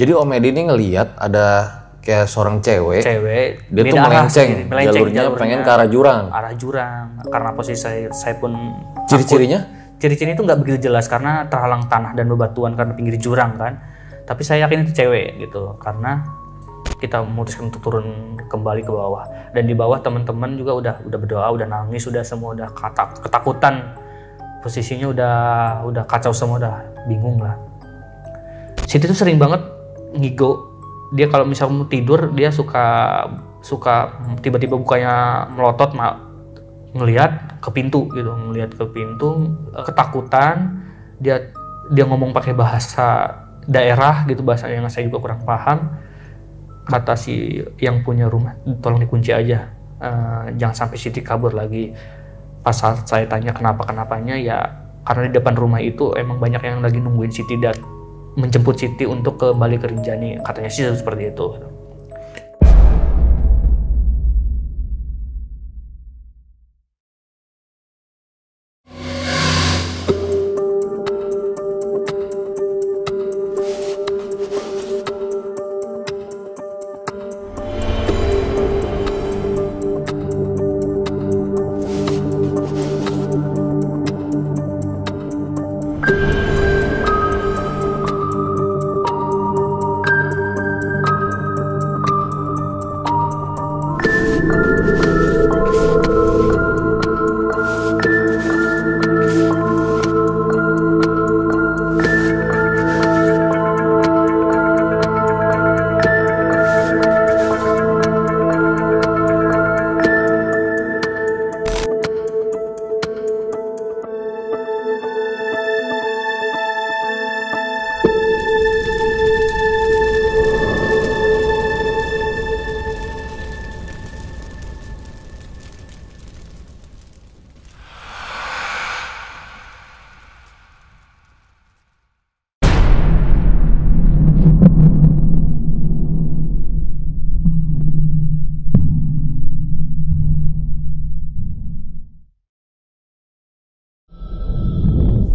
Jadi Om Edi ini ngelihat ada kayak seorang cewek, dia tuh beda arah melenceng jalurnya pengen ke arah jurang. Arah jurang. Karena posisi saya pun Ciri-cirinya? Ciri-ciri itu nggak begitu jelas karena terhalang tanah dan bebatuan karena pinggir jurang kan. Tapi saya yakin itu cewek gitu karena kita memutuskan untuk turun kembali ke bawah. Dan di bawah teman-teman juga udah berdoa, udah nangis, udah semua udah ketakutan. Posisinya udah kacau semua, udah bingung lah. Siti tuh sering banget ngigo. Dia kalau misalnya mau tidur dia suka tiba-tiba bukanya melotot ngelihat ke pintu gitu, ketakutan. Dia ngomong pakai bahasa daerah gitu, bahasa yang saya juga kurang paham. Kata si yang punya rumah, tolong dikunci aja, jangan sampai Siti kabur lagi. Pas saya tanya kenapanya, ya karena di depan rumah itu emang banyak yang lagi nungguin Siti dan menjemput Siti untuk kembali ke Rinjani, katanya sih seperti itu.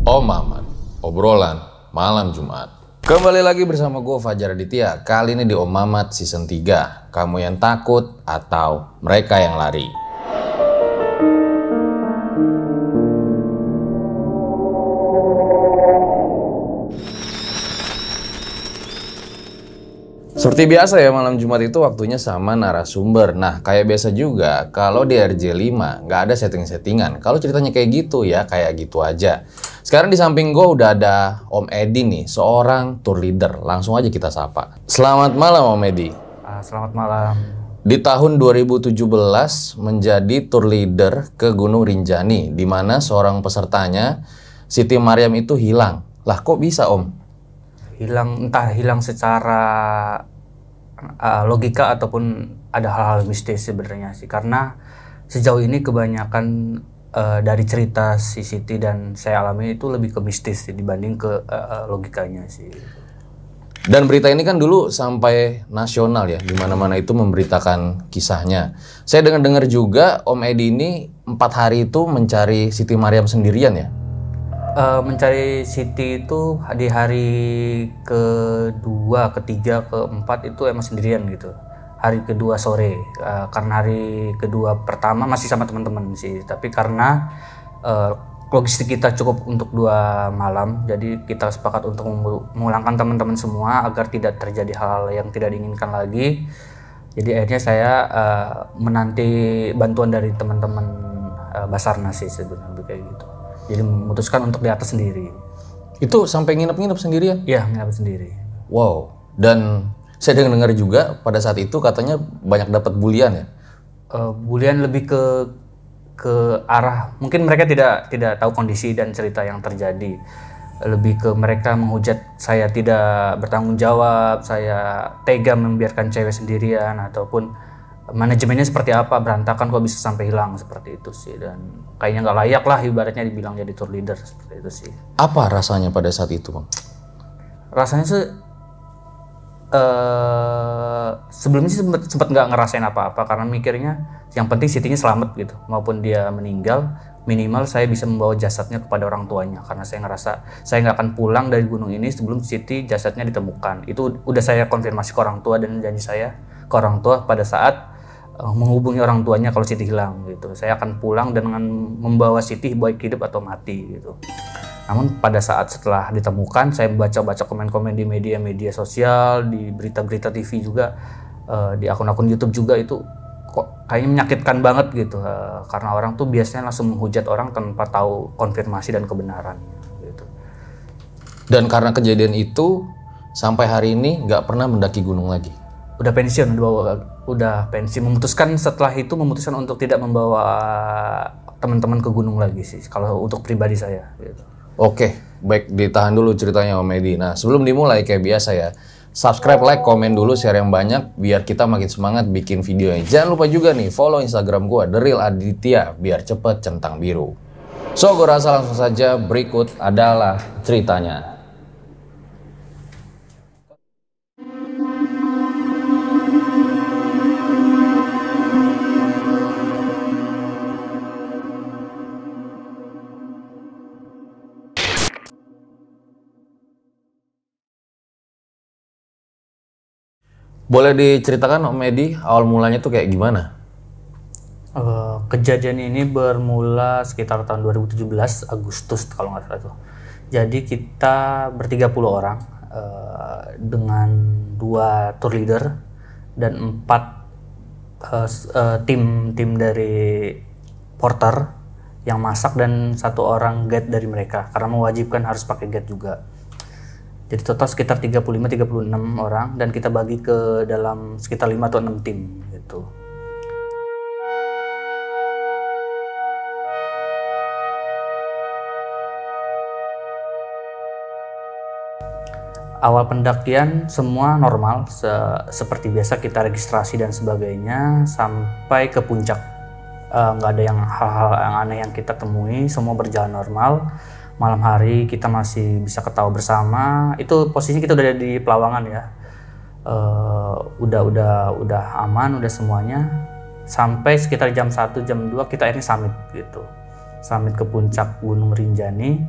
Om Mamat, obrolan malam Jumat. Kembali lagi bersama gue Fajar Aditya. Kali ini di Om Mamat season 3. Kamu yang takut atau mereka yang lari? Seperti biasa ya, malam Jumat itu waktunya sama narasumber. Nah, kayak biasa juga, kalau di RJ5 nggak ada setting-settingan. Kalau ceritanya kayak gitu ya, kayak gitu aja. Sekarang di samping gue udah ada Om Edi nih, seorang tour leader. Langsung aja kita sapa. Selamat malam Om Edi. Selamat malam. Di tahun 2017 menjadi tour leader ke Gunung Rinjani, di mana seorang pesertanya, Siti Mariam itu hilang. Lah kok bisa Om? Entah hilang secara logika ataupun ada hal-hal mistis sebenarnya sih, karena sejauh ini kebanyakan dari cerita si Siti dan saya alami itu lebih ke mistis sih, dibanding ke logikanya sih. Dan berita ini kan dulu sampai nasional ya, di mana-mana itu memberitakan kisahnya. Saya dengar juga Om Edi ini 4 hari itu mencari Siti Mariam sendirian ya? Mencari Siti itu di hari kedua, ketiga, keempat itu emang sendirian gitu. Hari kedua sore, karena hari kedua pertama masih sama teman-teman sih. Tapi karena logistik kita cukup untuk 2 malam, jadi kita sepakat untuk memulangkan teman-teman semua agar tidak terjadi hal-hal yang tidak diinginkan lagi. Jadi akhirnya saya menanti bantuan dari teman-teman Basarnas sih sebenarnya kayak gitu. Jadi memutuskan untuk di atas sendiri. Itu sampai nginep-nginep sendirian? Iya, nginep sendiri. Wow. Dan saya dengar juga pada saat itu katanya banyak dapat bulian ya? Bulian lebih ke arah, mungkin mereka tidak tahu kondisi dan cerita yang terjadi. Lebih ke mereka menghujat saya tidak bertanggung jawab, saya tega membiarkan cewek sendirian, ataupun manajemennya seperti apa, berantakan kok bisa sampai hilang, seperti itu sih. Dan kayaknya nggak layak lah ibaratnya dibilang jadi tour leader, seperti itu sih. Apa rasanya pada saat itu Bang? Rasanya sih sebelumnya sih sempat nggak ngerasain apa-apa, karena mikirnya yang penting Sitinya selamat gitu, maupun dia meninggal minimal saya bisa membawa jasadnya kepada orang tuanya, karena saya ngerasa saya nggak akan pulang dari gunung ini sebelum Siti jasadnya ditemukan. Itu udah saya konfirmasi ke orang tua dan janji saya ke orang tua pada saat menghubungi orang tuanya kalau Siti hilang gitu. Saya akan pulang dengan membawa Siti baik hidup atau mati gitu. Namun pada saat setelah ditemukan, saya baca-baca komen-komen di media-media sosial, di berita-berita TV juga, di akun-akun YouTube juga, itu kok kayaknya menyakitkan banget gitu, karena orang tuh biasanya langsung menghujat orang tanpa tahu konfirmasi dan kebenaran gitu. Dan karena kejadian itu sampai hari ini nggak pernah mendaki gunung lagi. Udah pensiun, udah pensiun. Setelah itu memutuskan untuk tidak membawa teman-teman ke gunung lagi sih, kalau untuk pribadi saya gitu. Oke, baik, ditahan dulu ceritanya Om Edi. Nah, sebelum dimulai kayak biasa ya, subscribe, like, komen dulu, share yang banyak biar kita makin semangat bikin videonya. Jangan lupa juga nih follow Instagram gua The Real Aditya biar cepet centang biru. So, gua rasa langsung saja berikut adalah ceritanya. Boleh diceritakan Om Edi, awal mulanya tuh kayak gimana? Kejadian ini bermula sekitar tahun 2017 Agustus kalau nggak salah tuh. Jadi kita ber-30 orang dengan 2 tour leader dan 4 tim dari porter yang masak dan 1 orang guide dari mereka, karena mewajibkan harus pakai guide juga. Jadi total sekitar 35-36 orang dan kita bagi ke dalam sekitar 5 atau 6 tim gitu. Awal pendakian semua normal, seperti biasa kita registrasi dan sebagainya sampai ke puncak. Nggak ada hal-hal yang aneh yang kita temui, semua berjalan normal. Malam hari kita masih bisa ketawa bersama. Itu posisinya kita udah di Pelawangan ya. Udah aman, udah semuanya. Sampai sekitar jam 1, jam 2 kita akhirnya summit gitu. Summit ke puncak Gunung Rinjani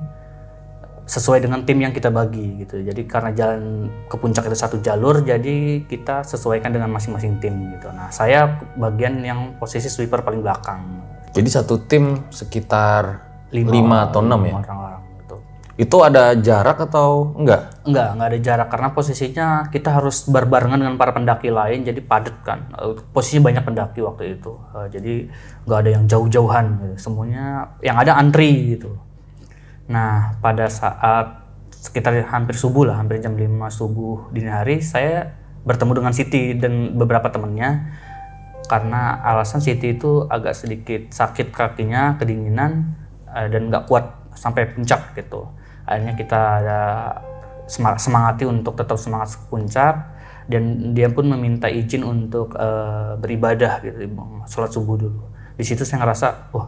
sesuai dengan tim yang kita bagi gitu. Jadi karena jalan ke puncak itu 1 jalur, jadi kita sesuaikan dengan masing-masing tim gitu. Nah, saya bagian yang posisi sweeper paling belakang. Jadi satu tim sekitar 5 atau 6 ya? Orang-orang gitu. Itu ada jarak atau enggak? Enggak ada jarak karena posisinya kita harus berbarengan dengan para pendaki lain, jadi padat kan. Posisinya banyak pendaki waktu itu. Jadi nggak ada yang jauh-jauhan gitu. Semuanya yang ada antri gitu. Nah, pada saat sekitar hampir subuh lah, hampir jam 5 subuh dini hari, saya bertemu dengan Siti dan beberapa temannya. Karena alasan Siti itu agak sedikit sakit kakinya, kedinginan, dan nggak kuat sampai puncak gitu. Akhirnya kita semangati untuk tetap semangat ke puncak, dan dia pun meminta izin untuk beribadah gitu, sholat subuh dulu. Di situ saya ngerasa, wah,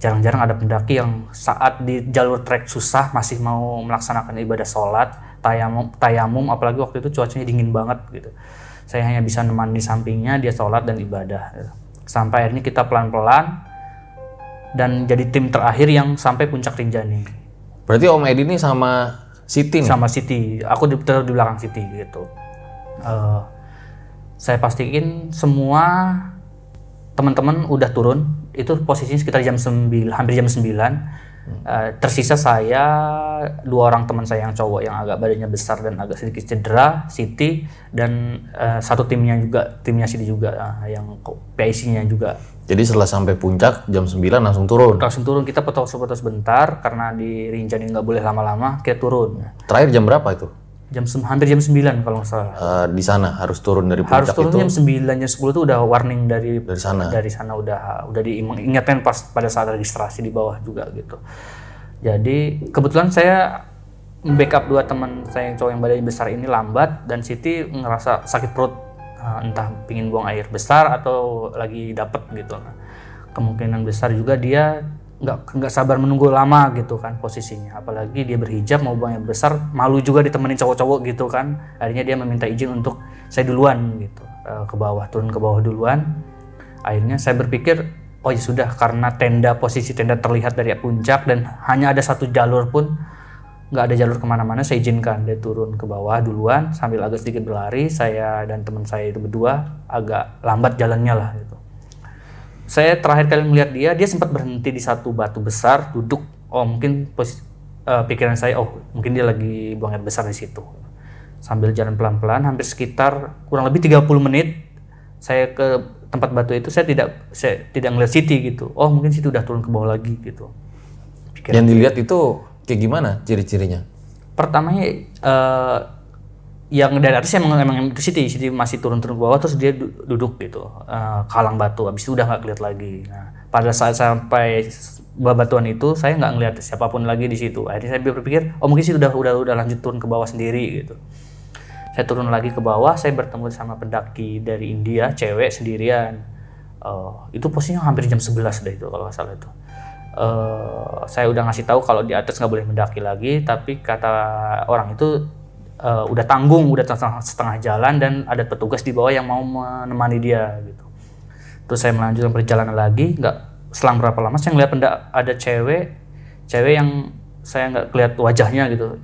jarang-jarang ada pendaki yang saat di jalur trek susah masih mau melaksanakan ibadah sholat, tayamum, apalagi waktu itu cuacanya dingin banget gitu. Saya hanya bisa nemani di sampingnya, dia sholat dan ibadah gitu. Sampai akhirnya kita pelan-pelan dan jadi tim terakhir yang sampai puncak Rinjani. Berarti Om Edi ini sama Siti nih? Sama Siti, aku di belakang Siti gitu. Saya pastiin semua teman-teman udah turun, itu posisinya sekitar jam 9, hampir jam 9. Tersisa saya, 2 orang teman saya yang cowok yang agak badannya besar dan agak sedikit cedera, Siti, dan 1 timnya Siti juga, yang PIC-nya juga. Jadi setelah sampai puncak jam 9 langsung turun? Langsung turun, kita foto-foto sebentar karena di Rinjani nggak boleh lama-lama, kita turun. Terakhir jam berapa itu? Hampir jam 9 kalau nggak salah. Di sana harus turun dari puncak itu? Harus turun jam 9, jam 10 itu udah warning dari sana. Dari sana udah diingatkan pada saat registrasi di bawah juga gitu. Jadi kebetulan saya backup 2 teman saya yang cowok yang badannya besar ini lambat, dan Siti ngerasa sakit perut, entah pingin buang air besar atau lagi dapet gitu. Nah, kemungkinan besar juga dia nggak sabar menunggu lama gitu kan posisinya, apalagi dia berhijab mau buang air besar, malu juga ditemenin cowok-cowok gitu kan. Akhirnya dia meminta izin untuk saya duluan gitu, turun ke bawah duluan. Akhirnya saya berpikir oh ya sudah, karena posisi tenda terlihat dari puncak dan hanya ada satu jalur pun, nggak ada jalur kemana-mana, saya izinkan dia turun ke bawah duluan sambil agak sedikit berlari. Saya dan teman saya itu berdua agak lambat jalannya lah gitu. Saya terakhir kali melihat dia sempat berhenti di satu batu besar, duduk. Oh mungkin pikiran saya, oh mungkin dia lagi buang air besar di situ. Sambil jalan pelan-pelan, hampir sekitar kurang lebih 30 menit, saya ke tempat batu itu, saya tidak ngeliat Siti gitu. Oh mungkin Siti udah turun ke bawah lagi gitu. Yang dilihat itu kayak gimana ciri-cirinya? Pertamanya yang dari atas emang itu Siti masih turun ke bawah, terus dia duduk gitu, kalang batu. Habis itu udah nggak kelihatan lagi. Nah, pada saat sampai bebatuan itu saya nggak ngeliat siapapun lagi di situ. Akhirnya saya berpikir, oh mungkin Siti udah lanjut turun ke bawah sendiri gitu. Saya turun lagi ke bawah, saya bertemu sama pendaki dari India, cewek sendirian. Itu posisinya hampir jam 11 deh itu kalau nggak salah itu. Saya udah ngasih tahu kalau di atas nggak boleh mendaki lagi, tapi kata orang itu udah tanggung, udah setengah jalan dan ada petugas di bawah yang mau menemani dia gitu. Terus saya melanjutkan perjalanan lagi, nggak selang berapa lama saya ngeliat ada cewek yang saya nggak kelihatan wajahnya gitu.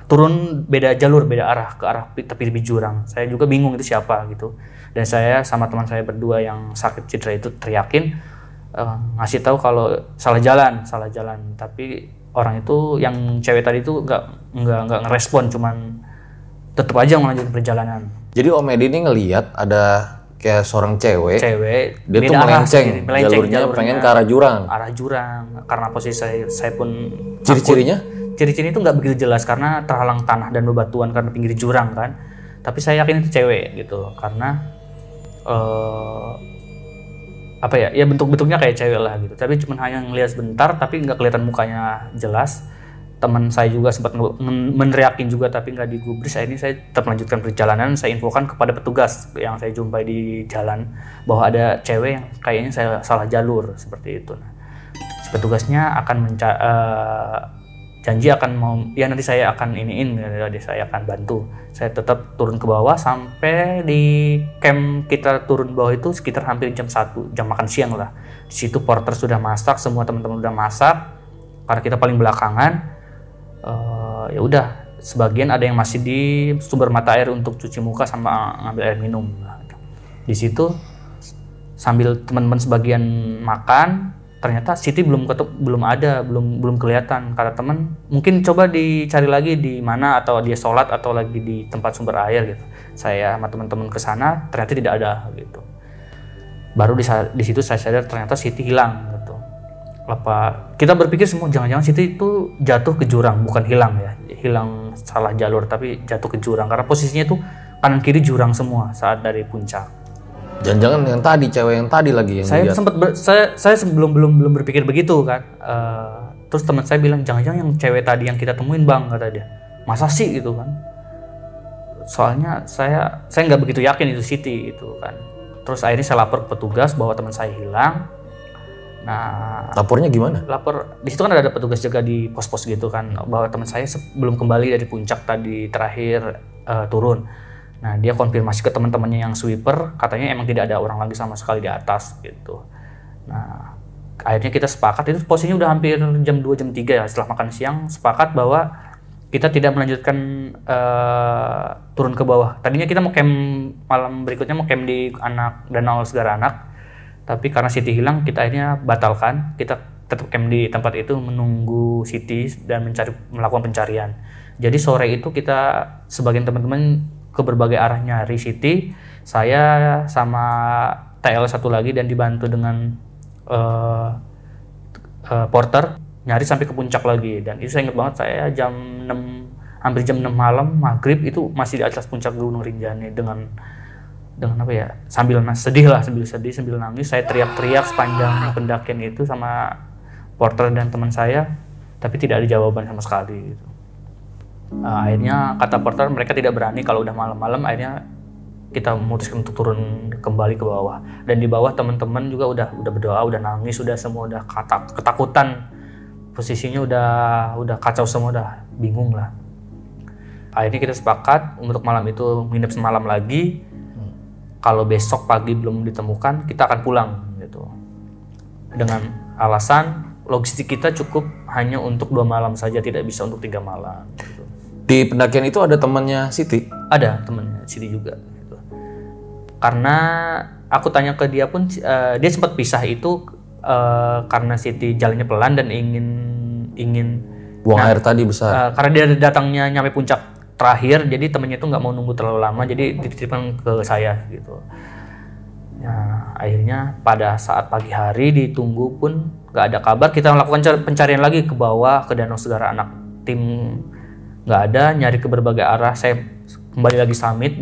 Turun beda jalur, beda arah, ke arah tepi jurang. Saya juga bingung itu siapa gitu. Dan saya sama teman saya berdua yang sakit cedera itu teriakin, ngasih tahu kalau salah jalan. Tapi orang itu yang cewek tadi itu nggak ngerespon, cuman tetap aja melanjutkan perjalanan. Jadi Om Edi ini ngelihat ada kayak seorang cewek dia tuh melenceng jalurnya pengen ke arah jurang. Karena posisi saya pun ciri-ciri itu nggak begitu jelas karena terhalang tanah dan bebatuan karena pinggir jurang kan. Tapi saya yakin itu cewek gitu karena ya bentuk-bentuknya kayak cewek lah gitu. Tapi cuma hanya ngelihat sebentar tapi nggak kelihatan mukanya jelas. Teman saya juga sempat meneriakin juga tapi nggak digubris. Akhirnya saya tetap melanjutkan perjalanan. Saya infokan kepada petugas yang saya jumpai di jalan bahwa ada cewek yang kayaknya saya salah jalur seperti itu. Nah, si petugasnya akan janji akan nanti saya akan saya akan bantu. Saya tetap turun ke bawah sampai di camp kita turun bawah itu sekitar hampir jam 1, jam makan siang lah. Di situ porter sudah masak, semua teman-teman udah masak. Karena kita paling belakangan, ya udah sebagian ada yang masih di sumber mata air untuk cuci muka sama ngambil air minum. Di situ sambil teman-teman sebagian makan, ternyata Siti belum kelihatan. Kata teman, mungkin coba dicari lagi di mana, atau dia sholat atau lagi di tempat sumber air gitu. Saya sama teman-teman ke sana, ternyata tidak ada gitu. Baru di situ saya sadar ternyata Siti hilang gitu. Kita berpikir semua jangan-jangan Siti itu jatuh ke jurang, bukan hilang salah jalur, tapi jatuh ke jurang karena posisinya itu kanan kiri jurang semua saat dari puncak. Jangan-jangan yang tadi, cewek yang tadi lagi yang saya sempat saya belum berpikir begitu kan. Terus teman saya bilang jangan-jangan yang cewek tadi yang kita temuin bang, kata dia. Masa sih gitu kan? Soalnya saya nggak begitu yakin itu Siti itu kan. Terus akhirnya saya lapor ke petugas bahwa teman saya hilang. Nah, lapornya gimana? Lapor di situ kan ada petugas jaga di pos-pos gitu kan, bahwa teman saya belum kembali dari puncak tadi terakhir turun. Nah, dia konfirmasi ke teman-temannya yang sweeper, katanya emang tidak ada orang lagi sama sekali di atas gitu. Nah, akhirnya kita sepakat, itu posisinya udah hampir jam 2, jam 3 ya, setelah makan siang, sepakat bahwa kita tidak melanjutkan turun ke bawah. Tadinya kita mau camp malam berikutnya, mau camp di Danau Segara Anak, tapi karena Siti hilang, kita akhirnya batalkan. Kita tetap camp di tempat itu menunggu Siti dan melakukan pencarian. Jadi sore itu kita sebagian teman-teman ke berbagai arah nyari Siti. Saya sama TL satu lagi dan dibantu dengan porter nyari sampai ke puncak lagi. Dan itu saya ingat banget, saya hampir jam 6 malam maghrib itu masih di atas puncak Gunung Rinjani dengan apa ya, sambil sedih sambil nangis. Saya teriak-teriak sepanjang pendakian itu sama porter dan teman saya, tapi tidak ada jawaban sama sekali gitu. Akhirnya kata porter mereka tidak berani kalau udah malam-malam. Akhirnya kita memutuskan untuk turun kembali ke bawah. Dan di bawah teman-teman juga udah berdoa, udah nangis, udah semua udah ketakutan. Posisinya udah kacau semua, udah bingung lah. Akhirnya kita sepakat untuk malam itu nginep semalam lagi. Kalau besok pagi belum ditemukan, kita akan pulang gitu. Dengan alasan logistik kita cukup hanya untuk 2 malam saja, tidak bisa untuk 3 malam. Gitu. Di pendakian itu ada temannya Siti? Ada temannya Siti juga. Gitu. Karena aku tanya ke dia pun, dia sempat pisah itu karena Siti jalannya pelan dan ingin Buang air tadi besar. karena dia datangnya nyampe puncak terakhir, jadi temennya itu nggak mau nunggu terlalu lama, jadi dititipkan ke saya gitu. Nah, akhirnya pada saat pagi hari ditunggu pun nggak ada kabar. Kita melakukan pencarian lagi ke bawah, ke Danau Segara Anak. Tim nggak ada, nyari ke berbagai arah. Saya kembali lagi summit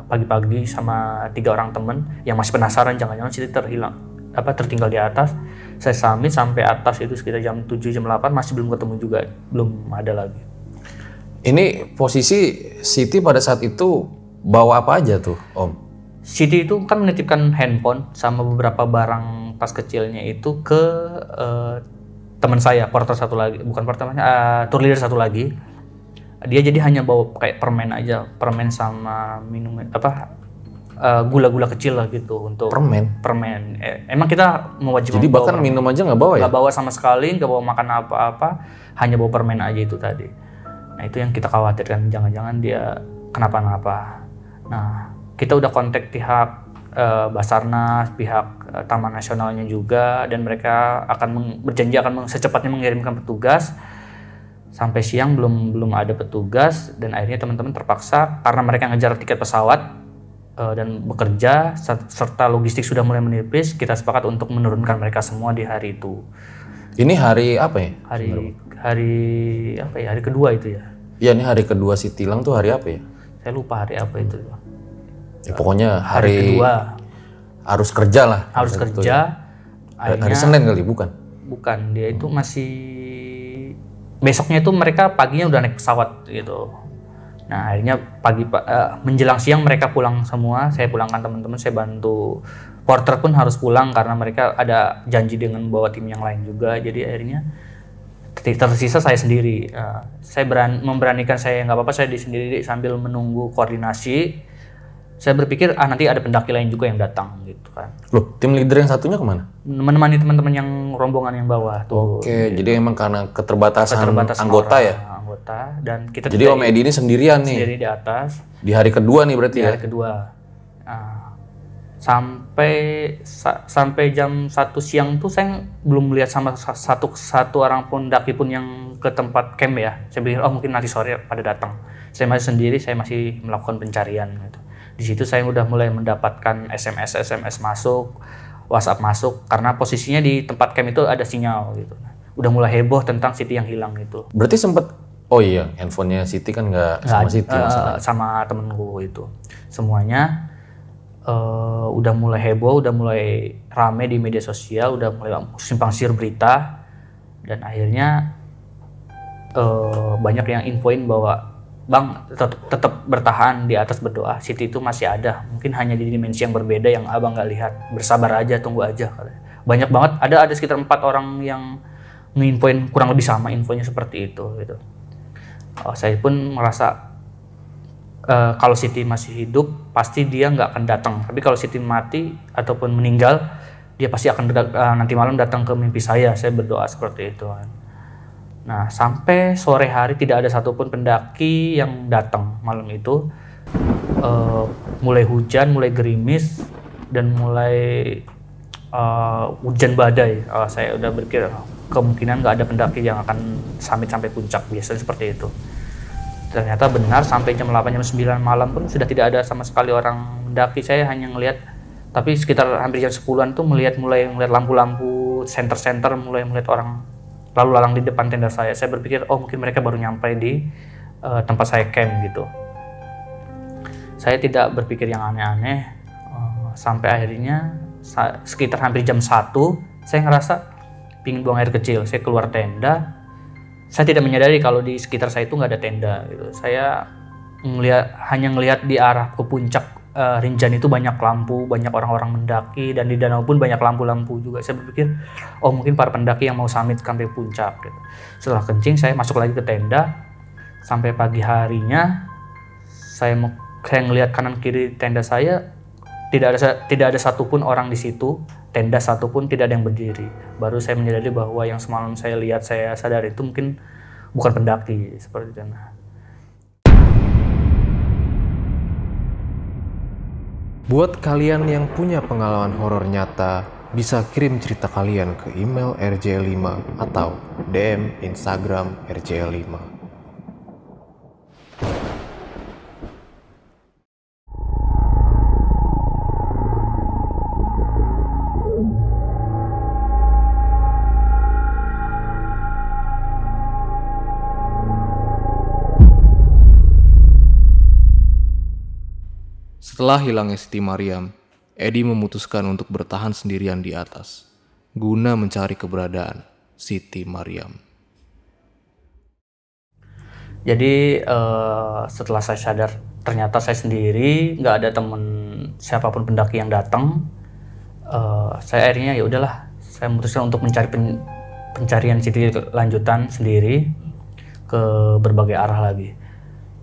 pagi-pagi sama 3 orang teman yang masih penasaran jangan-jangan Siti tertinggal di atas. Saya summit sampai atas itu sekitar jam 7 jam 8 masih belum ketemu juga, belum ada lagi. Ini posisi Siti pada saat itu bawa apa aja tuh, Om? Siti itu kan menitipkan handphone sama beberapa barang tas kecilnya itu ke teman saya, porter satu lagi, bukan porter, tour leader satu lagi. Dia jadi hanya bawa kayak permen aja, permen sama minum gula-gula kecil lah gitu untuk Permen. Emang kita mewajibkan. Jadi bahkan minum aja nggak bawa ya? Nggak bawa sama sekali, nggak bawa makan apa-apa, hanya bawa permen aja itu tadi. Nah itu yang kita khawatirkan, jangan-jangan dia kenapa-napa. Nah kita udah kontak pihak Basarnas, pihak Taman Nasionalnya juga, dan mereka akan berjanji akan secepatnya mengirimkan petugas. Sampai siang belum ada petugas, dan akhirnya teman-teman terpaksa karena mereka ngejar tiket pesawat dan bekerja serta logistik sudah mulai menipis, kita sepakat untuk menurunkan mereka semua di hari itu. Ini hari apa ya? Hari kedua itu ya. Iya, ini hari kedua Siti hilang tuh hari apa ya? Saya lupa hari apa itu. Ya, pokoknya hari kedua. Harus kerja lah. Harus kerja. Ya. Hari Senin kali, bukan? Bukan, dia itu masih besoknya itu mereka paginya udah naik pesawat gitu. Nah akhirnya menjelang siang mereka pulang semua, saya pulangkan teman-teman, saya bantu porter pun harus pulang karena mereka ada janji dengan bawa tim yang lain juga. Jadi akhirnya tersisa saya sendiri. Saya memberanikan saya nggak apa-apa, saya sendiri sambil menunggu koordinasi. Saya berpikir nanti ada pendaki lain juga yang datang gitu kan. Loh, tim leader yang satunya kemana? Menemani teman-teman yang rombongan yang bawah tuh. Oke, jadi emang karena keterbatasan anggota orang, ya? Anggota, dan kita jadi Om Edi ini sendirian nih? Sendiri di atas. Di hari kedua nih berarti ya? Di hari kedua. Sampai jam 1 siang tuh saya belum melihat sama satu orang pun pendaki pun yang ke tempat camp ya. Saya pikir mungkin nanti sore pada datang. Saya masih sendiri, saya masih melakukan pencarian gitu. Di situ saya udah mulai mendapatkan SMS masuk, WhatsApp masuk, karena posisinya di tempat camp itu ada sinyal gitu. Udah mulai heboh tentang Siti yang hilang itu. Berarti sempet, handphonenya Siti kan nggak sama Siti sama temenku itu. Semuanya udah mulai heboh, udah mulai rame di media sosial, udah mulai simpang siur berita, dan akhirnya banyak yang infoin bahwa Bang, tetap bertahan di atas, berdoa. Siti itu masih ada. Mungkin hanya di dimensi yang berbeda yang abang nggak lihat. Bersabar aja, tunggu aja. Banyak banget. Ada sekitar 4 orang yang nginfoin kurang lebih sama infonya seperti itu. Gitu. Saya pun merasa kalau Siti masih hidup, pasti dia nggak akan datang. Tapi kalau Siti mati ataupun meninggal, dia pasti akan nanti malam datang ke mimpi saya. Saya berdoa seperti itu. Nah, sampai sore hari tidak ada satupun pendaki yang datang malam itu. Mulai hujan, mulai gerimis, dan mulai hujan badai. Saya udah berpikir kemungkinan nggak ada pendaki yang akan summit sampai puncak. Biasanya seperti itu. Ternyata benar, sampai jam 8, jam 9 malam pun sudah tidak ada sama sekali orang mendaki. Saya hanya ngelihat, tapi sekitar hampir jam 10-an tuh mulai melihat lampu-lampu center-center, mulai melihat orang lalu lalang di depan tenda saya. Saya berpikir, mungkin mereka baru nyampe di tempat saya camp gitu. Saya tidak berpikir yang aneh-aneh, sampai akhirnya sekitar hampir jam 1, saya ngerasa pingin buang air kecil. Saya keluar tenda, saya tidak menyadari kalau di sekitar saya itu nggak ada tenda gitu. Saya hanya ngelihat di arah ke puncak Rinjani itu banyak lampu, banyak orang-orang mendaki, dan di danau pun banyak lampu-lampu juga. Saya berpikir, mungkin para pendaki yang mau summit sampai puncak gitu. Setelah kencing, saya masuk lagi ke tenda. Sampai pagi harinya, saya ngelihat kanan kiri tenda saya, tidak ada satupun orang di situ. tenda satu pun tidak ada yang berdiri. Baru saya menyadari bahwa yang semalam saya lihat, saya sadar itu mungkin bukan pendaki seperti itu. Buat kalian yang punya pengalaman horor nyata, bisa kirim cerita kalian ke email RJ5 atau DM Instagram RJ5. Setelah hilangnya Siti Mariam, Edi memutuskan untuk bertahan sendirian di atas, guna mencari keberadaan Siti Mariam. Jadi setelah saya sadar ternyata saya sendiri, nggak ada temen siapapun pendaki yang datang, saya akhirnya ya udahlah, saya memutuskan untuk mencari pencarian Siti lanjutan sendiri ke berbagai arah lagi.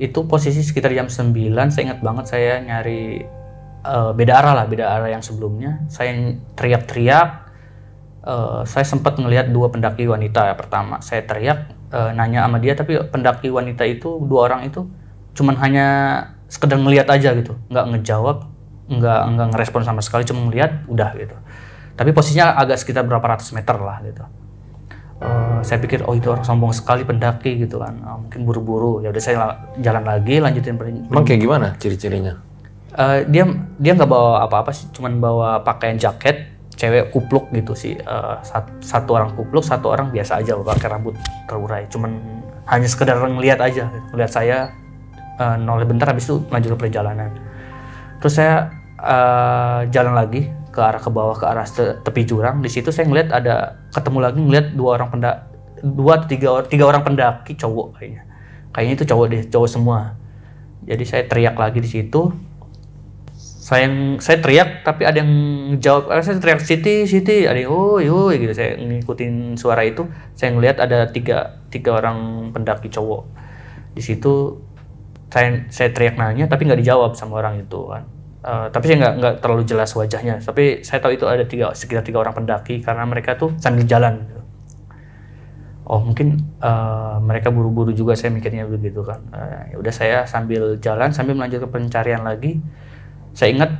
Itu posisi sekitar jam 9, saya ingat banget saya nyari beda arah yang sebelumnya. Saya teriak-teriak, saya sempat ngelihat 2 pendaki wanita ya. Pertama saya teriak, nanya sama dia, tapi pendaki wanita itu 2 orang itu cuman hanya sekedar ngelihat aja gitu, nggak ngejawab, nggak ngerespon sama sekali, cuma ngelihat udah gitu. Tapi posisinya agak sekitar berapa ratus meter lah gitu. Saya pikir itu orang sombong sekali pendaki gitu kan, mungkin buru-buru. Ya udah saya jalan lagi, lanjutin. Emang kayak gimana ciri-cirinya? Dia nggak bawa apa-apa sih, cuman bawa pakaian jaket, cewek kupluk gitu sih. Satu orang kupluk, satu orang biasa aja pakai rambut terurai, cuman hanya sekedar ngelihat aja, ngelihat saya, noleh bentar, habis itu lanjut ke perjalanan. Terus saya jalan lagi ke arah ke bawah, ke arah tepi jurang. Di situ saya ketemu lagi ngeliat 3 orang pendaki cowok kayaknya itu cowok semua. Jadi saya teriak lagi di situ. Saya teriak tapi ada yang jawab. Saya teriak Siti, ada yang oi gitu. Saya ngikutin suara itu. Saya ngeliat ada tiga orang pendaki cowok. Di situ saya teriak nanya tapi nggak dijawab sama orang itu kan. Tapi saya nggak terlalu jelas wajahnya, tapi saya tahu itu ada sekitar 3 orang pendaki karena mereka tuh sambil jalan. Oh mungkin mereka buru-buru juga, saya mikirnya begitu kan. Ya udah saya sambil jalan sambil melanjutkan pencarian lagi. Saya ingat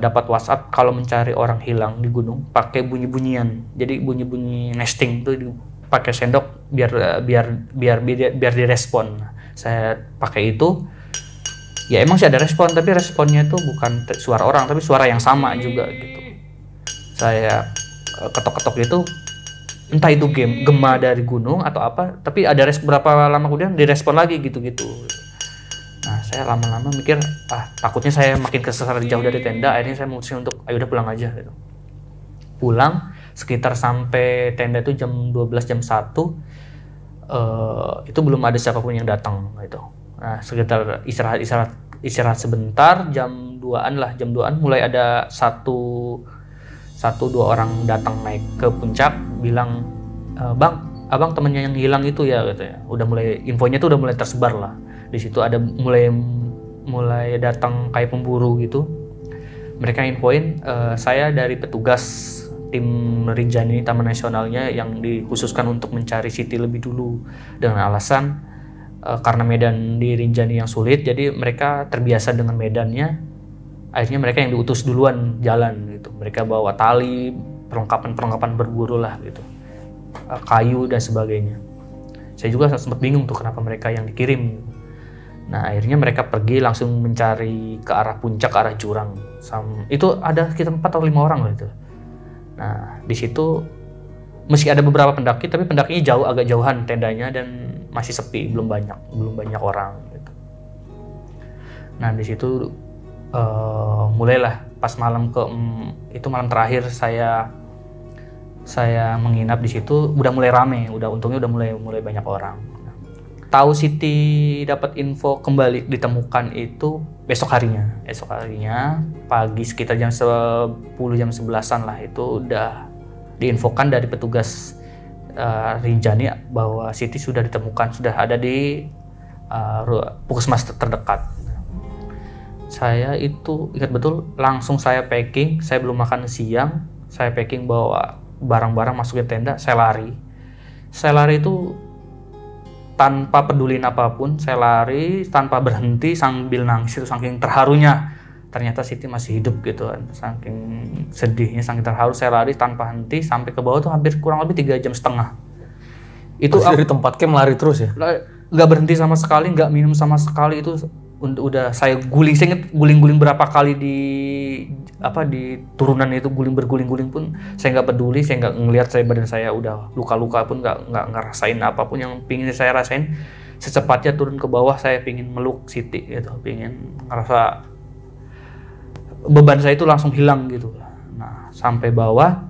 dapat WhatsApp kalau mencari orang hilang di gunung pakai bunyi-bunyian. Jadi bunyi-bunyi nesting tuh pakai sendok biar direspon. Saya pakai itu. Ya emang sih ada respon, tapi responnya itu bukan suara orang, tapi suara yang sama juga gitu. Saya ketok-ketok itu, entah itu gema dari gunung atau apa, tapi ada berapa lama kemudian direspon lagi gitu-gitu. Nah saya lama-lama mikir, takutnya saya makin kesasar jauh dari tenda, akhirnya saya memutuskan untuk ayo udah pulang aja gitu. Pulang sekitar sampai tenda itu jam 12, jam 1, itu belum ada siapapun yang datang gitu. Nah, sekitar istirahat sebentar, jam 2-an mulai ada 1-2 orang datang naik ke puncak bilang, abang temennya yang hilang itu ya katanya. Infonya tuh udah mulai tersebar lah. Di situ ada mulai datang kayak pemburu gitu. Mereka infoin saya dari petugas tim Rinjani Taman Nasionalnya yang dikhususkan untuk mencari Siti lebih dulu, dengan alasan karena medan di Rinjani yang sulit, jadi mereka terbiasa dengan medannya. Akhirnya mereka yang diutus duluan jalan gitu. Mereka bawa tali, perlengkapan berburu lah gitu, kayu dan sebagainya. Saya juga sempat bingung tuh kenapa mereka yang dikirim. Nah akhirnya mereka pergi langsung mencari ke arah puncak, ke arah jurang. Itu ada sekitar 4 atau 5 orang loh itu. Nah di situ meski ada beberapa pendaki, tapi pendakinya agak jauhan tendanya dan masih sepi, belum banyak orang gitu. Nah di situ mulailah pas malam malam terakhir saya menginap di situ, udah mulai rame, untungnya udah mulai banyak orang. Tahu Siti dapat info kembali ditemukan itu esok harinya pagi sekitar jam 10, jam 11-an lah, itu udah diinfokan dari petugas Rinjani bahwa Siti sudah ditemukan, sudah ada di puskesmas terdekat. Saya itu ingat betul, langsung saya packing, saya belum makan siang, saya packing bawa barang-barang masukin tenda, saya lari. Saya lari itu tanpa pedulin apapun, saya lari tanpa berhenti sambil nangis itu saking terharunya. Ternyata Siti masih hidup gitu kan, saking sedihnya, saking terharu saya lari tanpa henti sampai ke bawah tuh hampir kurang lebih 3,5 jam. Itu Dari tempat camp lari terus ya? nggak berhenti sama sekali, nggak minum sama sekali. Itu udah saya guling, saya inget guling-guling berapa kali di turunan itu, berguling-guling pun saya nggak peduli, saya nggak ngelihat badan saya udah luka-luka pun nggak ngerasain apapun. Yang pingin saya rasain secepatnya turun ke bawah, saya pingin meluk Siti gitu, pingin ngerasa beban saya itu langsung hilang gitu. Nah sampai bawah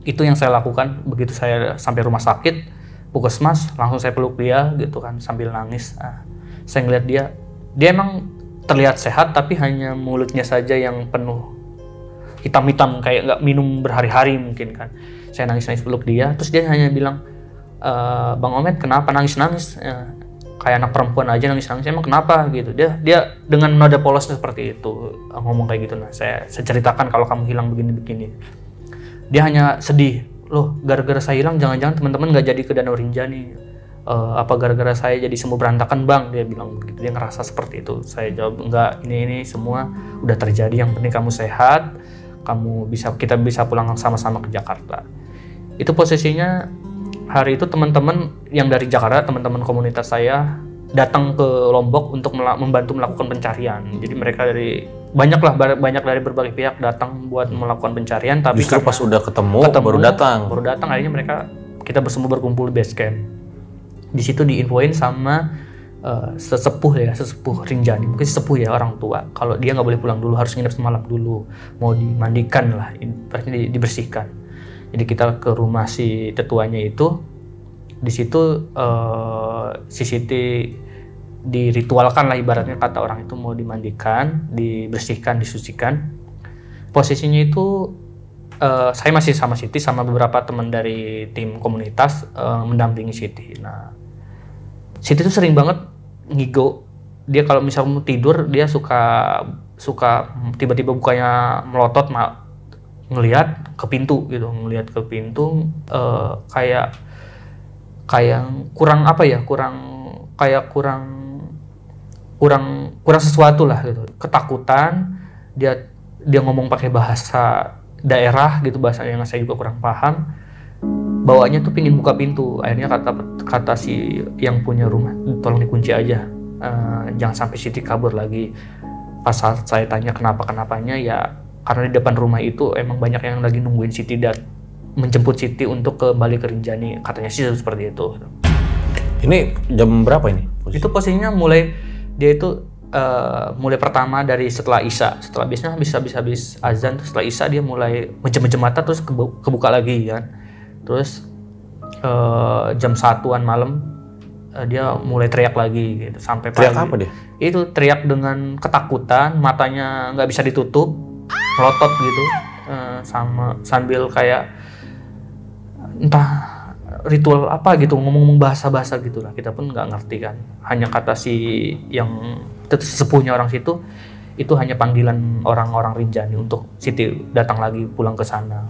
itu yang saya lakukan. Begitu saya sampai rumah sakit puskesmas, langsung saya peluk dia gitu kan sambil nangis. Nah, saya ngeliat dia emang terlihat sehat, tapi hanya mulutnya saja yang penuh hitam-hitam kayak nggak minum berhari-hari mungkin kan. Saya nangis-nangis peluk dia, terus dia hanya bilang, Bang Omet kenapa nangis-nangis? Kayak anak perempuan aja nangis-nangis, emang kenapa gitu. Dia dengan nada polosnya seperti itu ngomong kayak gitu. Nah saya ceritakan kalau kamu hilang begini-begini. Dia hanya sedih, loh gara-gara saya hilang jangan-jangan teman-teman nggak jadi ke Danau Rinjani. Apa gara-gara saya jadi semua berantakan Bang, dia bilang begitu. Dia ngerasa seperti itu. Saya jawab enggak, ini semua udah terjadi, yang penting kamu sehat, kita bisa pulang sama-sama ke Jakarta. Itu posisinya hari itu teman-teman yang dari Jakarta, teman-teman komunitas saya datang ke Lombok untuk membantu melakukan pencarian. Jadi mereka banyak dari berbagai pihak datang buat melakukan pencarian. Tapi justru pas udah ketemu baru datang. Akhirnya kita semua berkumpul di base camp. Di situ diinfoin sama sesepuh Rinjani, mungkin sesepuh ya, orang tua, kalau dia nggak boleh pulang dulu, harus nginep semalam dulu, mau dimandikan lah, berarti dibersihkan. Jadi kita ke rumah si tetuanya itu. Di situ si Siti diritualkan lah, ibaratnya kata orang itu, mau dimandikan, dibersihkan, disucikan. Posisinya itu saya masih sama Siti, sama beberapa teman dari tim komunitas mendampingi Siti. Nah Siti tuh sering banget ngigo. Dia kalau misalnya mau tidur, dia suka tiba-tiba bukanya melotot, ngelihat ke pintu gitu, kayak kurang sesuatu lah gitu, ketakutan. Dia ngomong pakai bahasa daerah gitu, bahasa yang saya juga kurang paham. Bawaannya tuh pingin buka pintu. Akhirnya kata si yang punya rumah, tolong dikunci aja, jangan sampai Siti kabur lagi. Pas saat saya tanya kenapanya, ya karena di depan rumah itu emang banyak yang lagi nungguin Siti dan menjemput Siti untuk kembali ke Rinjani. Katanya sih seperti itu. Ini jam berapa ini? Itu posisinya mulai pertama dari setelah Isya. Setelah biasanya habis azan, setelah Isya dia mulai menjem mata, terus kebuka lagi kan. Terus jam 1-an malam dia mulai teriak lagi gitu sampai pagi. Teriak apa dia? Itu teriak dengan ketakutan, matanya nggak bisa ditutup, melotot gitu, sambil kayak entah ritual apa gitu, ngomong bahasa gitulah. Kita pun nggak ngerti kan. Hanya kata si yang sepuhnya orang situ, itu hanya panggilan orang-orang Rinjani untuk Siti datang lagi pulang ke sana.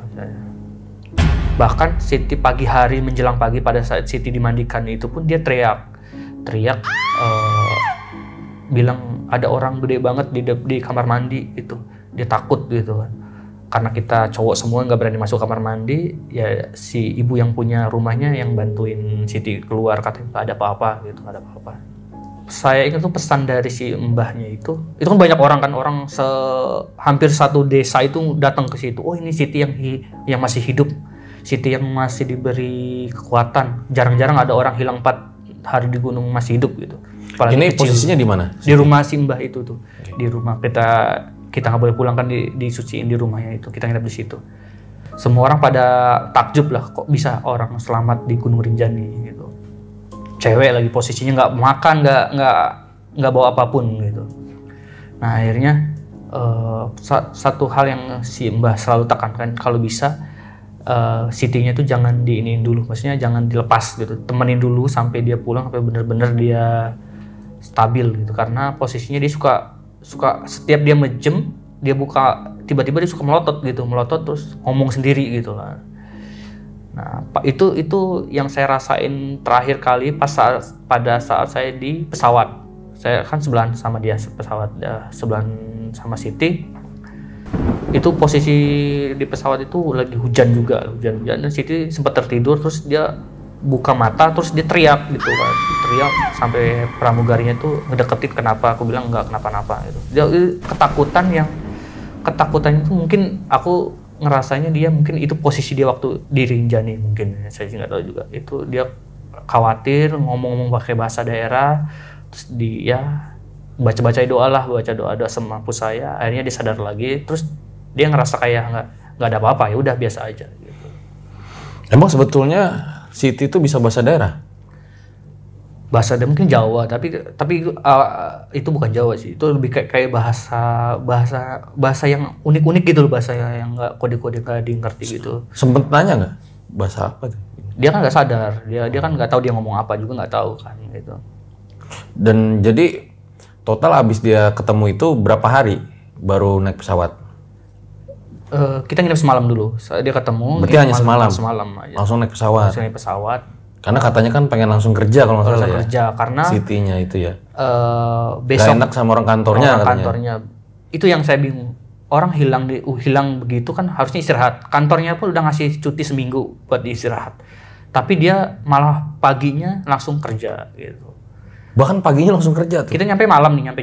Bahkan Siti pagi hari menjelang pagi, pada saat Siti dimandikan itu pun dia teriak, bilang ada orang gede banget di kamar mandi itu. Dia takut gitu kan, karena kita cowok semua nggak berani masuk kamar mandi. Ya si ibu yang punya rumahnya yang bantuin Siti keluar, katanya nggak ada apa-apa gitu, nggak ada apa-apa. Saya ingat tuh pesan dari si mbahnya itu kan banyak orang kan, hampir satu desa itu datang ke situ. Oh ini Siti yang masih hidup, Siti yang masih diberi kekuatan. Jarang-jarang ada orang hilang 4 hari di gunung masih hidup gitu. Apalagi ini kecil. Posisinya di mana? Di rumah si mbah itu tuh. Okay. Di rumah kita nggak boleh pulang kan, disuciin di rumahnya itu. Kita nginep di situ. Semua orang pada takjub lah, kok bisa orang selamat di Gunung Rinjani gitu. Cewek lagi, posisinya nggak makan, nggak bawa apapun gitu. Nah akhirnya satu hal yang si mbah selalu tekankan, kalau bisa Sitinya tuh jangan diinin dulu, maksudnya jangan dilepas gitu, temenin dulu sampai dia pulang, sampai bener-bener dia stabil gitu. Karena posisinya dia suka suka setiap dia mejem, dia buka tiba-tiba dia suka melotot terus ngomong sendiri gitu lah. Nah, itu yang saya rasain terakhir kali pada saat saya di pesawat. Saya kan sebelahan sama dia pesawat, sebelahan sama Siti. Itu posisi di pesawat itu lagi hujan dan Siti sempat tertidur, terus dia buka mata, terus dia teriak gitu kan, teriak sampai pramugarinya tuh ngedeketin kenapa, aku bilang enggak kenapa-napa gitu. Dia ketakutan itu mungkin aku ngerasanya dia mungkin itu posisi dia waktu di Rinjani, mungkin saya sih nggak tahu juga, itu dia khawatir ngomong-ngomong pakai bahasa daerah, terus dia baca doa semampu saya, akhirnya dia sadar lagi, terus dia ngerasa kayak nggak ada apa-apa, ya udah biasa aja gitu. Emang sebetulnya Siti itu bisa bahasa daerah? Bahasa daerah mungkin Jawa, tapi itu bukan Jawa sih, itu lebih kayak bahasa yang unik-unik gitu loh, bahasa yang nggak kode-kode kayak di ngerti gitu. Sempet nanya nggak bahasa apa tuh? Dia kan nggak sadar, dia kan nggak tahu dia ngomong apa juga, nggak tahu kan gitu. Dan jadi total abis dia ketemu itu berapa hari baru naik pesawat? Kita nginep semalam dulu. Dia ketemu. Berarti hanya semalam aja. Langsung naik pesawat. Karena katanya kan pengen langsung kerja kalau nggak salah ya. Kerja karena Sitinya itu ya. Besok gak enak sama orang kantornya katanya. Kantornya. Itu yang saya bingung. Orang hilang begitu kan harusnya istirahat. Kantornya pun udah ngasih cuti seminggu buat istirahat. Tapi dia malah paginya langsung kerja gitu. Bahkan paginya langsung kerja tuh. Kita nyampe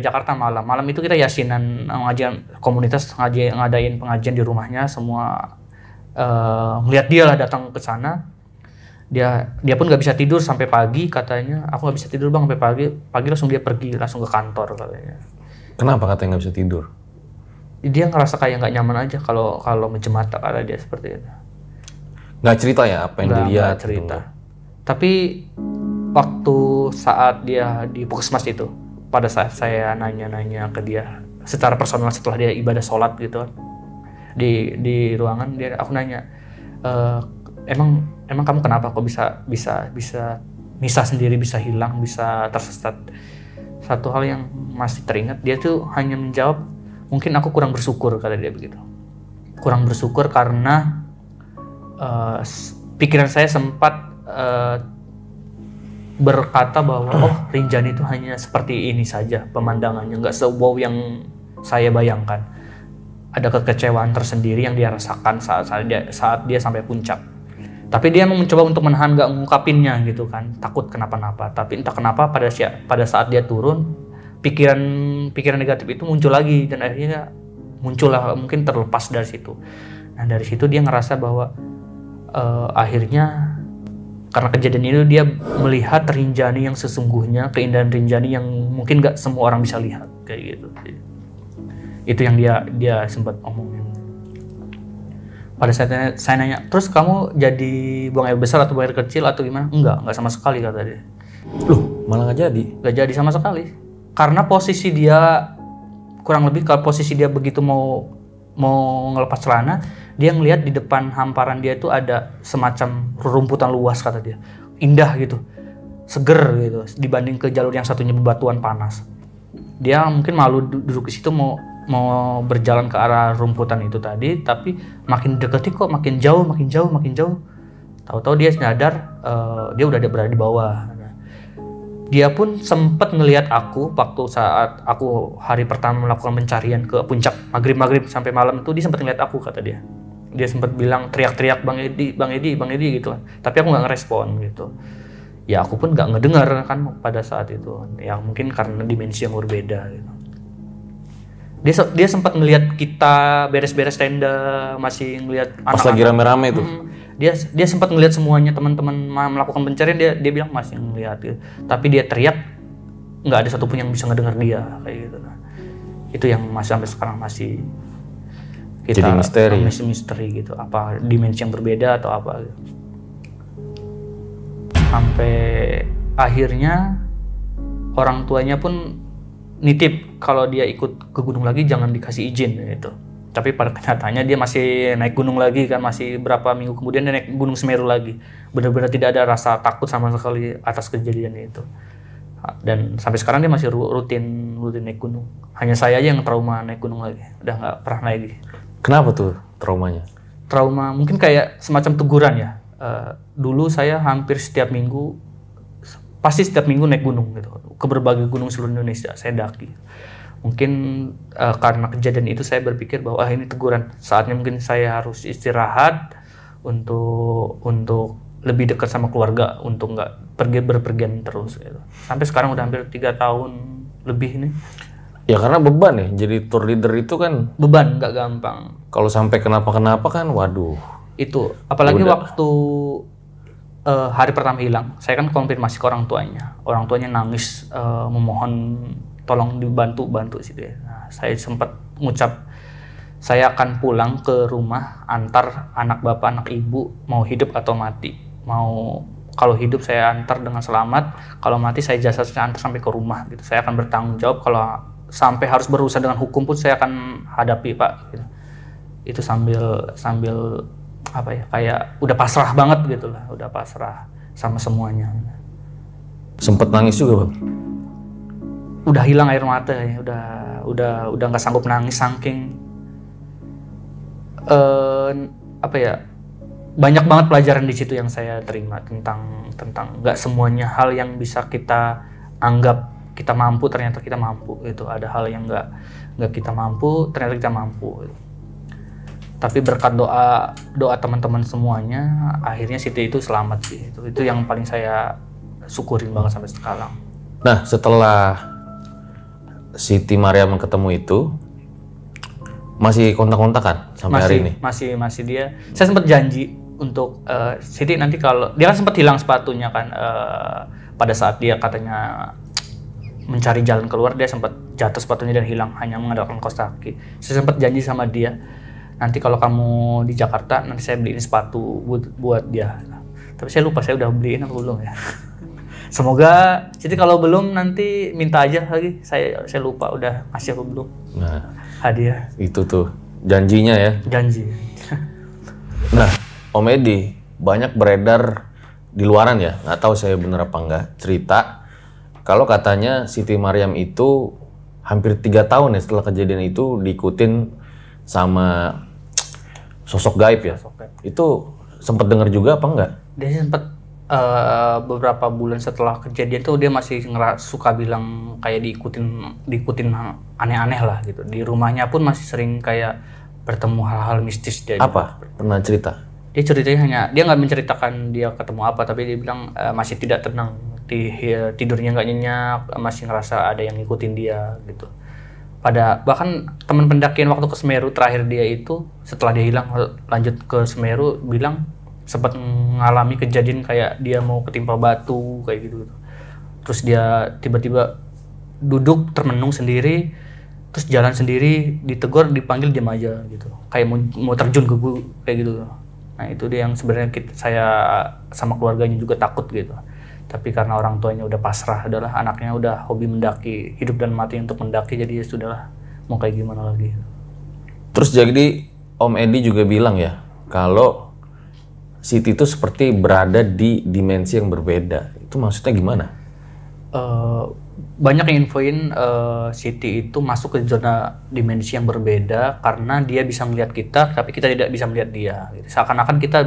Jakarta malam. Malam itu kita yasinan, ngajian komunitas, ngadain pengajian di rumahnya, semua ngeliat dia lah datang ke sana. Dia pun nggak bisa tidur sampai pagi katanya. Aku nggak bisa tidur bang sampai pagi. Pagi langsung dia pergi langsung ke kantor katanya. Kenapa katanya nggak bisa tidur? Dia ngerasa kayak nggak nyaman aja kalau menjemata karena dia seperti itu. Nggak cerita ya apa yang dilihat? Nggak cerita. Tapi waktu saat dia di puskesmas itu, pada saat saya nanya-nanya ke dia secara personal setelah dia ibadah sholat gitu di ruangan, aku nanya, emang kamu kenapa kok bisa misah sendiri, bisa hilang, bisa tersesat? Satu hal yang masih teringat, dia tuh hanya menjawab, mungkin aku kurang bersyukur, kata dia begitu. Kurang bersyukur karena pikiran saya sempat berkata bahwa Rinjani itu hanya seperti ini saja pemandangannya, nggak se-wow yang saya bayangkan. Ada kekecewaan tersendiri yang dia rasakan saat dia sampai puncak. Tapi dia mencoba untuk menahan, nggak mengungkapinnya gitu kan, takut kenapa-napa. Tapi entah kenapa pada saat dia turun, pikiran negatif itu muncul lagi, dan akhirnya muncullah, mungkin terlepas dari situ. Nah dari situ dia ngerasa bahwa akhirnya karena kejadian itu dia melihat Rinjani yang sesungguhnya, keindahan Rinjani yang mungkin nggak semua orang bisa lihat kayak gitu. Itu yang dia sempat omongin. Pada saat saya nanya, terus kamu jadi buang air besar atau buang air kecil atau gimana? Enggak sama sekali, kata dia. Loh, malah nggak jadi? Nggak jadi sama sekali. Karena posisi dia kurang lebih, kalau posisi dia begitu mau ngelepas celana, dia ngelihat di depan hamparan dia itu ada semacam rumputan luas, kata dia. Indah gitu, seger gitu, dibanding ke jalur yang satunya bebatuan panas. Dia mungkin malu duduk di situ, mau berjalan ke arah rumputan itu tadi, tapi makin deketi kok makin jauh. Tahu-tahu dia sadar dia udah berada di bawah. Dia pun sempat ngelihat aku waktu saat aku hari pertama melakukan pencarian ke puncak maghrib sampai malam itu, dia sempat ngelihat aku, kata dia. Dia sempat bilang teriak-teriak Bang Edi gitu kan. Tapi aku nggak ngerespon gitu. Ya aku pun nggak ngedengar kan pada saat itu. Ya mungkin karena dimensi yang berbeda gitu. Dia sempat ngelihat kita beres-beres tenda, masih ngelihat pas lagi rame-rame tuh. Dia sempat ngelihat semuanya, teman-teman melakukan pencarian, dia bilang masih ngelihat gitu. Tapi dia teriak, nggak ada satupun yang bisa ngedengar dia kayak gitu. Itu yang masih sampai sekarang masih kita jadi misteri gitu, apa dimensi yang berbeda atau apa gitu. Sampai akhirnya orang tuanya pun nitip kalau dia ikut ke gunung lagi jangan dikasih izin gitu. Tapi pada kenyataannya dia masih naik gunung lagi kan, masih berapa minggu kemudian dia naik Gunung Semeru lagi. Benar-benar tidak ada rasa takut sama sekali atas kejadian itu. Dan sampai sekarang dia masih rutin naik gunung. Hanya saya aja yang trauma naik gunung lagi, udah nggak pernah naik. Kenapa tuh traumanya? Trauma mungkin kayak semacam teguran ya. Dulu saya hampir setiap minggu naik gunung gitu, ke berbagai gunung seluruh Indonesia saya daki. Mungkin karena kejadian itu saya berpikir bahwa ini teguran, saatnya mungkin saya harus istirahat untuk lebih dekat sama keluarga, untuk nggak berpergian terus gitu. Sampai sekarang udah hampir 3 tahun lebih ini. Ya karena beban ya, jadi tour leader itu kan Beban, nggak gampang. kalau sampai kenapa-kenapa kan waduh. Itu apalagi waktu hari pertama hilang, saya kan konfirmasi ke orang tuanya nangis memohon tolong dibantu situ ya. Nah, saya sempat ngucap saya akan pulang ke rumah antar anak bapak anak ibu, mau hidup atau mati. Kalau hidup saya antar dengan selamat, kalau mati saya antar sampai ke rumah gitu. Saya akan bertanggung jawab, kalau sampai harus berurusan dengan hukum pun saya akan hadapi Pak gitu. Itu sambil apa ya, kayak udah pasrah banget gitu lah, udah pasrah sama semuanya. Sempet nangis juga Bang? Udah hilang air mata ya, udah nggak sanggup nangis saking apa ya, banyak banget pelajaran di situ yang saya terima tentang nggak semuanya hal yang bisa kita anggap kita mampu ternyata kita mampu gitu. Ada hal yang nggak kita mampu ternyata kita mampu gitu. Tapi berkat doa teman-teman semuanya, akhirnya Siti itu selamat sih. Itu yang paling saya syukurin banget sampai sekarang. Nah, setelah Siti Mariam ketemu itu, masih kontak-kontakan sampai hari ini? Masih dia. Saya sempat janji untuk Siti nanti kalau dia kan sempat hilang sepatunya kan, pada saat dia katanya mencari jalan keluar, dia sempat jatuh sepatunya dan hilang, hanya mengandalkan kaos kaki. Saya sempat janji sama dia, nanti kalau kamu di Jakarta nanti saya beliin sepatu buat dia. Tapi saya lupa saya udah beliin apa belum ya. Semoga Siti kalau belum nanti minta aja lagi. Saya lupa udah ngasih apa belum. Nah, hadiah. Itu tuh janjinya ya. Janji. Nah, Om Edi, banyak beredar di luaran ya, nggak tahu saya bener apa enggak, cerita kalau katanya Siti Mariam itu hampir 3 tahun ya setelah kejadian itu diikutin sama sosok gaib ya. Itu sempat dengar juga apa enggak? Dia sempat beberapa bulan setelah kejadian tuh dia masih suka bilang kayak diikutin aneh-aneh lah gitu. Di rumahnya pun masih sering kayak bertemu hal-hal mistis dia. Apa? Pernah cerita? Dia ceritanya dia nggak menceritakan dia ketemu apa, tapi dia bilang masih tidak tenang, tidurnya nggak nyenyak, masih ngerasa ada yang ngikutin dia gitu. Bahkan teman pendakian waktu ke Semeru terakhir dia itu setelah dia hilang lanjut ke Semeru bilang sempat mengalami kejadian kayak dia mau ketimpa batu kayak gitu. Terus dia tiba-tiba duduk termenung sendiri, terus jalan sendiri, ditegur, dipanggil diam aja gitu. Kayak mau terjun ke gua kayak gitu. Nah, itu dia yang sebenarnya saya sama keluarganya juga takut gitu. Tapi karena orang tuanya udah pasrah, adalah anaknya udah hobi mendaki, hidup dan mati untuk mendaki, jadi ya sudahlah, mau kayak gimana lagi. Terus jadi Om Edi juga bilang ya, kalau Siti itu seperti berada di dimensi yang berbeda. Itu maksudnya gimana? Banyak yang infoin Siti itu masuk ke zona dimensi yang berbeda karena dia bisa melihat kita, tapi kita tidak bisa melihat dia. Seakan-akan kita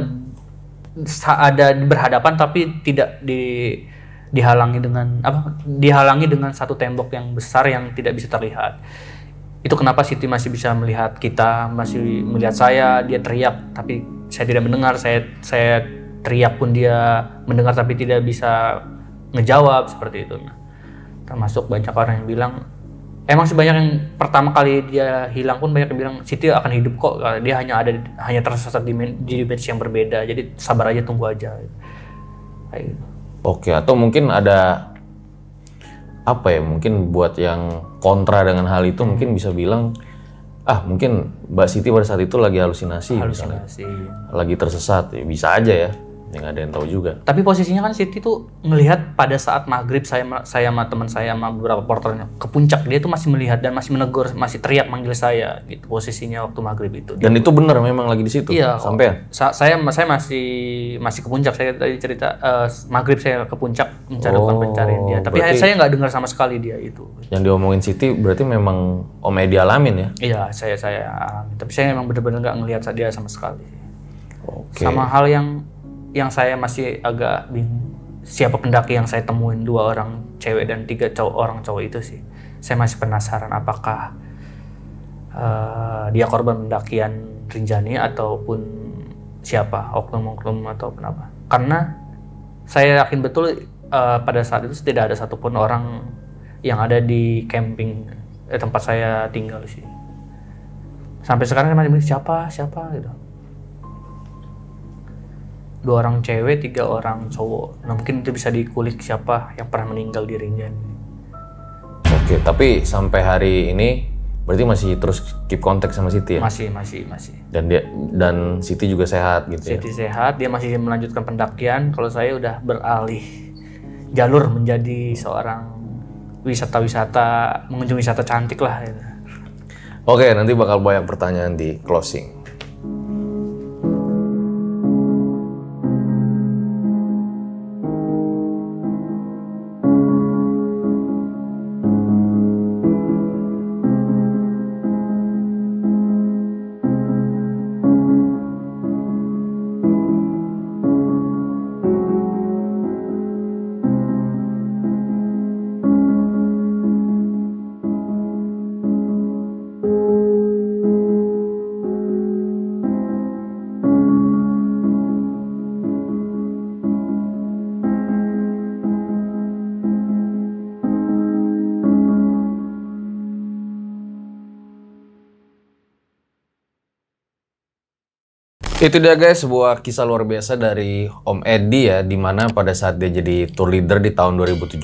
ada berhadapan tapi tidak dihalangi dengan satu tembok yang besar yang tidak bisa terlihat. Itu kenapa Siti masih bisa melihat kita, masih melihat saya, dia teriak tapi saya tidak mendengar, saya teriak pun dia mendengar tapi tidak bisa ngejawab seperti itu. Nah, termasuk banyak orang yang bilang emang sebanyak yang pertama kali dia hilang pun banyak yang bilang Siti akan hidup kok, dia hanya tersesat di dimensi yang berbeda, jadi sabar aja, tunggu aja kayak gitu. Oke, atau mungkin ada apa ya, mungkin buat yang kontra dengan hal itu mungkin bisa bilang mungkin Mbak Siti pada saat itu lagi halusinasi. Misalnya. Lagi tersesat, ya bisa aja ya. Ya nggak ada yang tahu juga. Tapi posisinya kan Siti tuh ngelihat pada saat maghrib saya sama teman saya sama beberapa porternya ke puncak, dia tuh masih melihat dan masih menegur, masih teriak manggil saya gitu posisinya waktu maghrib itu. Dan itu benar memang lagi di situ. Iya. Sampai. Saya masih ke puncak. Saya tadi cerita maghrib saya ke puncak lakukan pencarian dia. Tapi berarti saya nggak dengar sama sekali dia itu. Yang diomongin Siti berarti memang Om Edi alamin ya? Iya, saya alamin. Tapi saya memang benar-benar nggak ngelihat dia sama sekali. Oke. Sama hal yang saya masih agak bingung, siapa pendaki yang saya temuin 2 orang cewek dan 3 orang cowok itu sih. Saya masih penasaran apakah dia korban pendakian Rinjani ataupun siapa, oknum-oknum ataupun apa. Karena saya yakin betul pada saat itu tidak ada satupun orang yang ada di camping tempat saya tinggal sih. Sampai sekarang kan masih bingung siapa gitu. 2 orang cewek, 3 orang cowok. Nah, mungkin itu bisa dikulik siapa yang pernah meninggal di Rinjani. Oke, tapi sampai hari ini berarti masih terus keep kontak sama Siti ya? Masih. Dan Siti juga sehat gitu ya? Siti sehat, dia masih melanjutkan pendakian. Kalau saya udah beralih jalur menjadi seorang mengunjungi wisata cantik lah. Gitu. Oke, nanti bakal banyak pertanyaan di closing. Itu dia guys, sebuah kisah luar biasa dari Om Edi ya, dimana pada saat dia jadi tour leader di tahun 2017,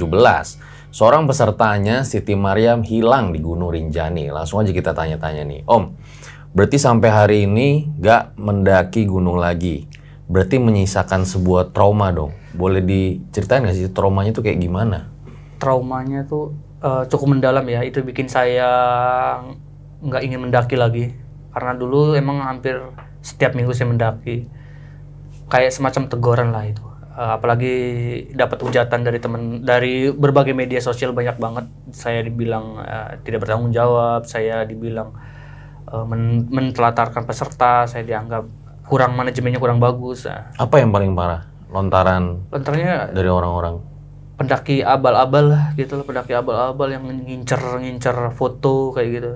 seorang pesertanya, Siti Mariam, hilang di Gunung Rinjani. Langsung aja kita tanya-tanya nih, Om, berarti sampai hari ini gak mendaki gunung lagi, berarti menyisakan sebuah trauma dong. Boleh diceritain gak sih traumanya tuh kayak gimana? Traumanya tuh cukup mendalam ya, itu bikin saya nggak ingin mendaki lagi. Karena dulu emang hampir setiap minggu saya mendaki, kayak semacam teguran lah itu. Apalagi dapat hujatan dari berbagai media sosial banyak banget. Saya dibilang tidak bertanggung jawab, saya dibilang mentelantarkan peserta, saya dianggap manajemennya kurang bagus. Apa yang paling parah? Lontarannya dari orang-orang? Pendaki abal-abal lah gitu loh, pendaki abal-abal yang ngincer foto kayak gitu.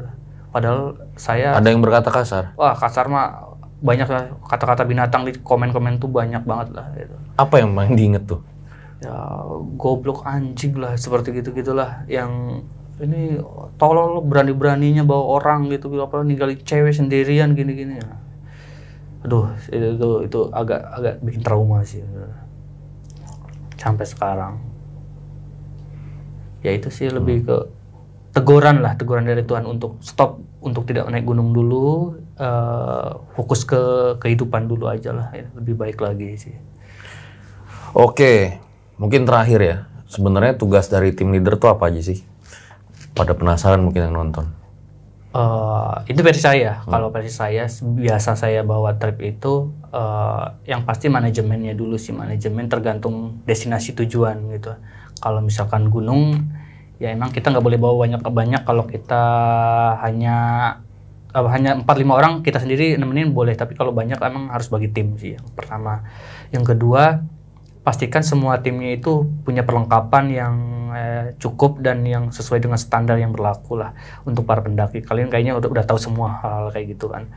Padahal saya... Ada yang berkata kasar? Wah, kasar mah banyak lah, kata-kata binatang di komen-komen tuh banyak banget lah gitu. Apa yang paling diinget tuh? Ya goblok, anjing lah, seperti gitu-gitulah. Yang ini tolol, berani-beraninya bawa orang gitu, apa ninggalin cewek sendirian gini-gini ya. Aduh, itu agak bikin trauma sih sampai sekarang. Ya itu sih lebih ke teguran dari Tuhan untuk stop, untuk tidak naik gunung dulu, fokus ke kehidupan dulu aja lah, ya, lebih baik lagi sih. Oke, mungkin terakhir ya, sebenarnya tugas dari tim leader tuh apa aja sih? Pada penasaran mungkin yang nonton. Itu versi saya. Kalau versi saya, biasa saya bawa trip itu yang pasti manajemennya dulu sih, manajemen tergantung destinasi tujuan gitu. Kalau misalkan gunung, ya emang kita nggak boleh bawa banyak. Kalau kita hanya 4-5 orang, kita sendiri nemenin boleh, tapi kalau banyak emang harus bagi tim sih yang pertama. Yang kedua, pastikan semua timnya itu punya perlengkapan yang cukup dan yang sesuai dengan standar yang berlaku lah untuk para pendaki. Kalian kayaknya udah tahu semua hal kayak gitu kan.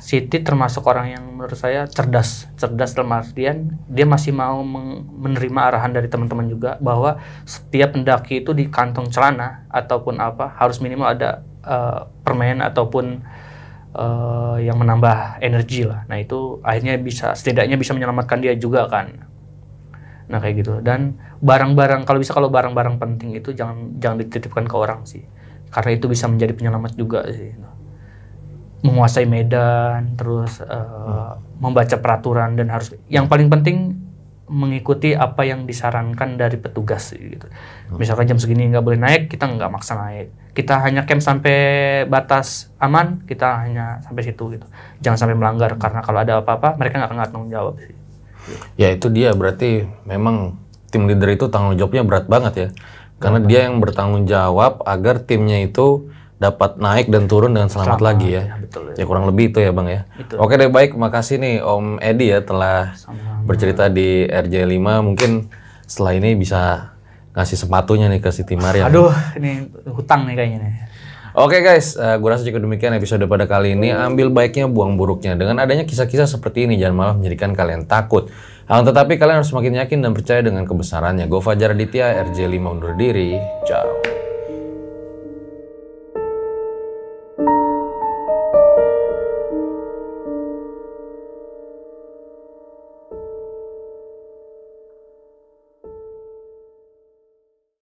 Siti termasuk orang yang menurut saya cerdas dalam artian dia masih mau menerima arahan dari teman-teman juga bahwa setiap pendaki itu di kantong celana ataupun apa harus minimal ada permen ataupun yang menambah energi lah. Nah itu akhirnya setidaknya bisa menyelamatkan dia juga kan. Nah kayak gitu. Dan barang-barang kalau barang-barang penting itu jangan dititipkan ke orang sih, karena itu bisa menjadi penyelamat juga sih. Menguasai medan, terus membaca peraturan, dan harus yang paling penting mengikuti apa yang disarankan dari petugas gitu. Misalkan jam segini nggak boleh naik, kita nggak maksa naik. Kita hanya camp sampai batas aman, kita hanya sampai situ gitu. Jangan sampai melanggar, karena kalau ada apa-apa mereka nggak tanggung jawab sih. Ya itu dia, berarti memang tim leader itu tanggung jawabnya berat banget ya. Karena dia yang bertanggung jawab agar timnya itu dapat naik dan turun dengan selamat lagi ya. Betul, Ya kurang lebih itu ya Bang ya. Itu. Oke deh, baik, makasih nih Om Edi ya telah bercerita di RJ5. Mungkin setelah ini bisa ngasih sepatunya nih ke Siti Maria. Aduh, ini hutang nih kayaknya nih. Oke guys, gue rasa cukup demikian episode pada kali ini. Ambil baiknya, buang buruknya. Dengan adanya kisah-kisah seperti ini, jangan malah menjadikan kalian takut. Tetapi kalian harus semakin yakin dan percaya dengan kebesarannya. Gue Fajar Aditya, RJ5 undur diri. Ciao.